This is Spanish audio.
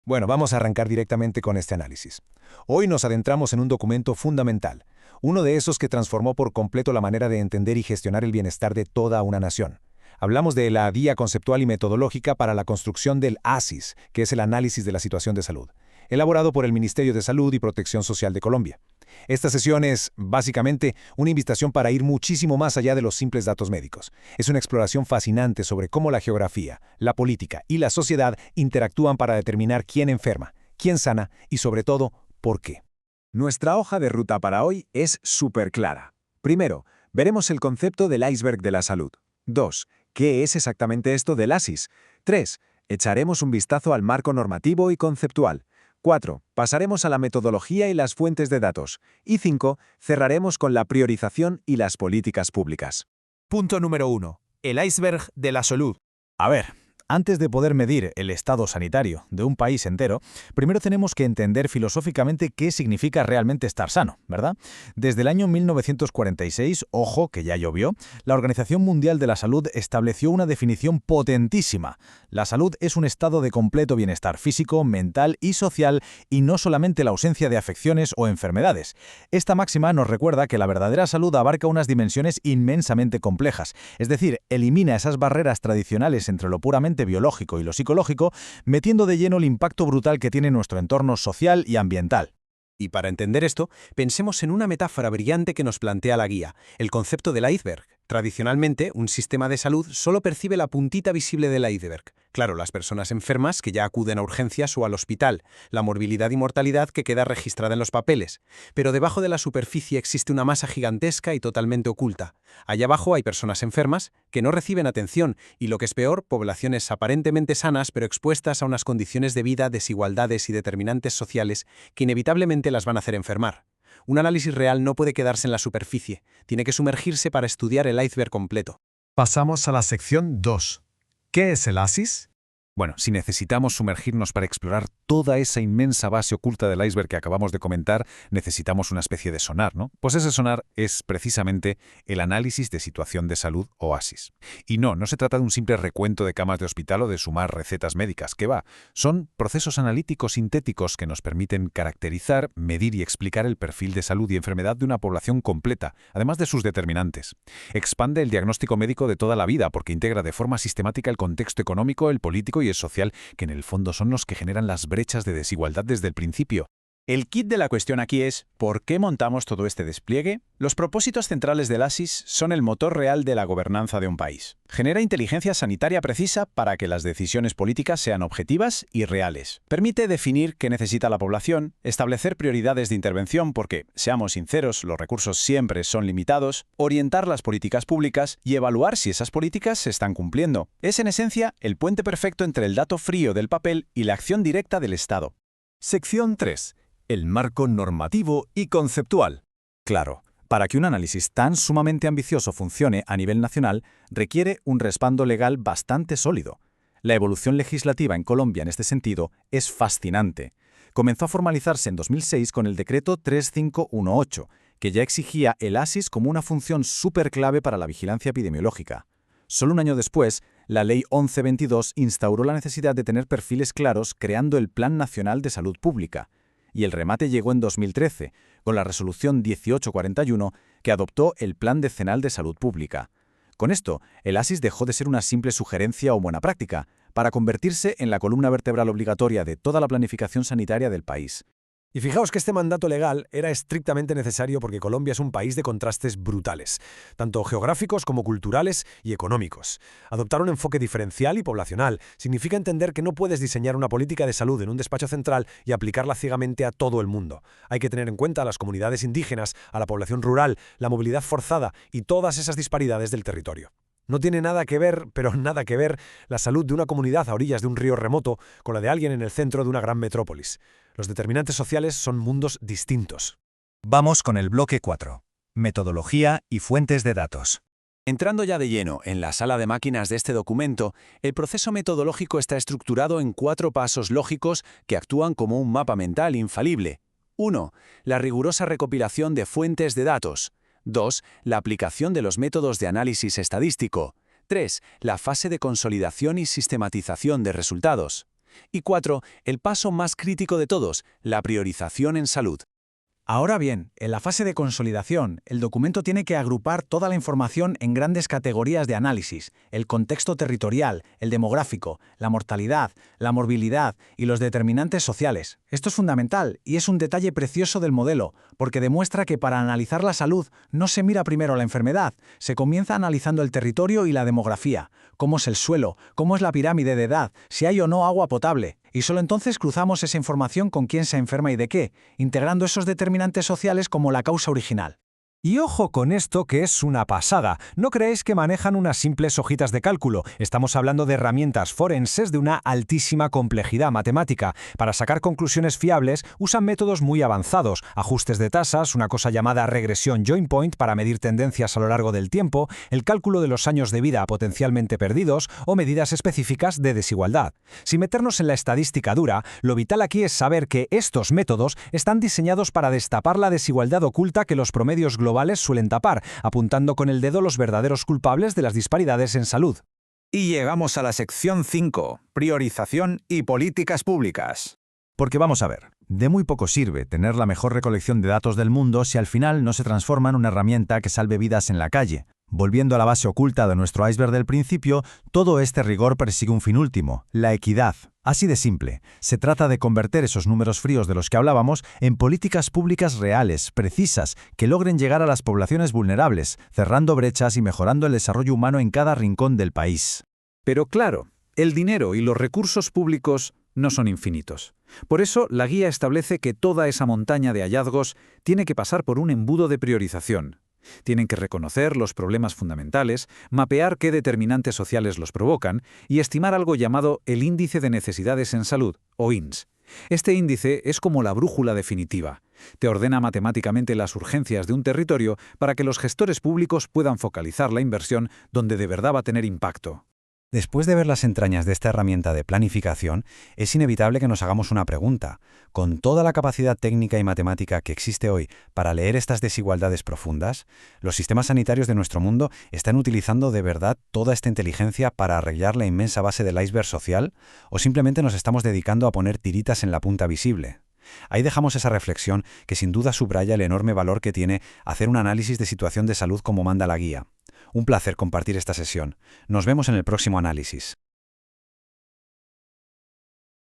Bueno, vamos a arrancar directamente con este análisis. Hoy nos adentramos en un documento fundamental, uno de esos que transformó por completo la manera de entender y gestionar el bienestar de toda una nación. Hablamos de la Guía Conceptual y Metodológica para la Construcción del ASIS, que es el análisis de la situación de salud, elaborado por el Ministerio de Salud y Protección Social de Colombia. Esta sesión es, básicamente, una invitación para ir muchísimo más allá de los simples datos médicos. Es una exploración fascinante sobre cómo la geografía, la política y la sociedad interactúan para determinar quién enferma, quién sana y, sobre todo, por qué. Nuestra hoja de ruta para hoy es súper clara. Primero, veremos el concepto del iceberg de la salud. 2. ¿Qué es exactamente esto del ASIS? 3. Echaremos un vistazo al marco normativo y conceptual. 4. Pasaremos a la metodología y las fuentes de datos. Y 5. Cerraremos con la priorización y las políticas públicas. Punto número 1. El iceberg de la salud. A ver, antes de poder medir el estado sanitario de un país entero, primero tenemos que entender filosóficamente qué significa realmente estar sano, ¿verdad? Desde el año 1946, ojo que ya llovió, la Organización Mundial de la Salud estableció una definición potentísima. La salud es un estado de completo bienestar físico, mental y social y no solamente la ausencia de afecciones o enfermedades. Esta máxima nos recuerda que la verdadera salud abarca unas dimensiones inmensamente complejas, es decir, elimina esas barreras tradicionales entre lo puramente biológico y lo psicológico, metiendo de lleno el impacto brutal que tiene nuestro entorno social y ambiental. Y para entender esto, pensemos en una metáfora brillante que nos plantea la guía, el concepto del iceberg. Tradicionalmente, un sistema de salud solo percibe la puntita visible del iceberg. Claro, las personas enfermas que ya acuden a urgencias o al hospital, la morbilidad y mortalidad que queda registrada en los papeles. Pero debajo de la superficie existe una masa gigantesca y totalmente oculta. Allá abajo hay personas enfermas que no reciben atención y, lo que es peor, poblaciones aparentemente sanas pero expuestas a unas condiciones de vida, desigualdades y determinantes sociales que inevitablemente las van a hacer enfermar. Un análisis real no puede quedarse en la superficie, tiene que sumergirse para estudiar el iceberg completo. Pasamos a la sección 2. ¿Qué es el ASIS? Bueno, si necesitamos sumergirnos para explorar toda esa inmensa base oculta del iceberg que acabamos de comentar, necesitamos una especie de sonar, ¿no? Pues ese sonar es precisamente el análisis de situación de salud o ASIS. Y no se trata de un simple recuento de camas de hospital o de sumar recetas médicas, que va. Son procesos analíticos sintéticos que nos permiten caracterizar, medir y explicar el perfil de salud y enfermedad de una población completa, además de sus determinantes. Expande el diagnóstico médico de toda la vida porque integra de forma sistemática el contexto económico, el político y el social, que en el fondo son los que generan las brechas de desigualdad desde el principio. El kit de la cuestión aquí es ¿por qué montamos todo este despliegue? Los propósitos centrales del ASIS son el motor real de la gobernanza de un país. Genera inteligencia sanitaria precisa para que las decisiones políticas sean objetivas y reales. Permite definir qué necesita la población, establecer prioridades de intervención porque, seamos sinceros, los recursos siempre son limitados, orientar las políticas públicas y evaluar si esas políticas se están cumpliendo. Es en esencia el puente perfecto entre el dato frío del papel y la acción directa del Estado. Sección 3. El marco normativo y conceptual. Claro, para que un análisis tan sumamente ambicioso funcione a nivel nacional, requiere un respaldo legal bastante sólido. La evolución legislativa en Colombia en este sentido es fascinante. Comenzó a formalizarse en 2006 con el decreto 3518, que ya exigía el ASIS como una función superclave para la vigilancia epidemiológica. Solo un año después, la Ley 1122 instauró la necesidad de tener perfiles claros creando el Plan Nacional de Salud Pública. Y el remate llegó en 2013, con la Resolución 1841, que adoptó el Plan Decenal de Salud Pública. Con esto, el ASIS dejó de ser una simple sugerencia o buena práctica, para convertirse en la columna vertebral obligatoria de toda la planificación sanitaria del país. Y fijaos que este mandato legal era estrictamente necesario porque Colombia es un país de contrastes brutales, tanto geográficos como culturales y económicos. Adoptar un enfoque diferencial y poblacional significa entender que no puedes diseñar una política de salud en un despacho central y aplicarla ciegamente a todo el mundo. Hay que tener en cuenta a las comunidades indígenas, a la población rural, la movilidad forzada y todas esas disparidades del territorio. No tiene nada que ver, pero nada que ver, la salud de una comunidad a orillas de un río remoto con la de alguien en el centro de una gran metrópolis. Los determinantes sociales son mundos distintos. Vamos con el bloque 4. Metodología y fuentes de datos. Entrando ya de lleno en la sala de máquinas de este documento, el proceso metodológico está estructurado en 4 pasos lógicos que actúan como un mapa mental infalible. 1. La rigurosa recopilación de fuentes de datos. 2. La aplicación de los métodos de análisis estadístico. 3. La fase de consolidación y sistematización de resultados. Y 4. El paso más crítico de todos, la priorización en salud. Ahora bien, en la fase de consolidación, el documento tiene que agrupar toda la información en grandes categorías de análisis: el contexto territorial, el demográfico, la mortalidad, la morbilidad y los determinantes sociales. Esto es fundamental y es un detalle precioso del modelo, porque demuestra que para analizar la salud no se mira primero la enfermedad, se comienza analizando el territorio y la demografía, cómo es el suelo, cómo es la pirámide de edad, si hay o no agua potable. Y solo entonces cruzamos esa información con quién se enferma y de qué, integrando esos determinantes sociales como la causa original. Y ojo con esto, que es una pasada. No creáis que manejan unas simples hojitas de cálculo. Estamos hablando de herramientas forenses de una altísima complejidad matemática. Para sacar conclusiones fiables, usan métodos muy avanzados: ajustes de tasas, una cosa llamada regresión joint point para medir tendencias a lo largo del tiempo, el cálculo de los años de vida potencialmente perdidos o medidas específicas de desigualdad. Sin meternos en la estadística dura, lo vital aquí es saber que estos métodos están diseñados para destapar la desigualdad oculta que los promedios globales suelen tapar, apuntando con el dedo los verdaderos culpables de las disparidades en salud. Y llegamos a la sección 5, priorización y políticas públicas. Porque vamos a ver, de muy poco sirve tener la mejor recolección de datos del mundo si al final no se transforma en una herramienta que salve vidas en la calle. Volviendo a la base oculta de nuestro iceberg del principio, todo este rigor persigue un fin último: la equidad. Así de simple, se trata de convertir esos números fríos de los que hablábamos en políticas públicas reales, precisas, que logren llegar a las poblaciones vulnerables, cerrando brechas y mejorando el desarrollo humano en cada rincón del país. Pero claro, el dinero y los recursos públicos no son infinitos. Por eso, la guía establece que toda esa montaña de hallazgos tiene que pasar por un embudo de priorización. Tienen que reconocer los problemas fundamentales, mapear qué determinantes sociales los provocan y estimar algo llamado el Índice de Necesidades en Salud, o INS. Este índice es como la brújula definitiva. Te ordena matemáticamente las urgencias de un territorio para que los gestores públicos puedan focalizar la inversión donde de verdad va a tener impacto. Después de ver las entrañas de esta herramienta de planificación, es inevitable que nos hagamos una pregunta. Con toda la capacidad técnica y matemática que existe hoy para leer estas desigualdades profundas, ¿los sistemas sanitarios de nuestro mundo están utilizando de verdad toda esta inteligencia para arreglar la inmensa base del iceberg social? ¿O simplemente nos estamos dedicando a poner tiritas en la punta visible? Ahí dejamos esa reflexión que sin duda subraya el enorme valor que tiene hacer un análisis de situación de salud como manda la guía. Un placer compartir esta sesión. Nos vemos en el próximo análisis.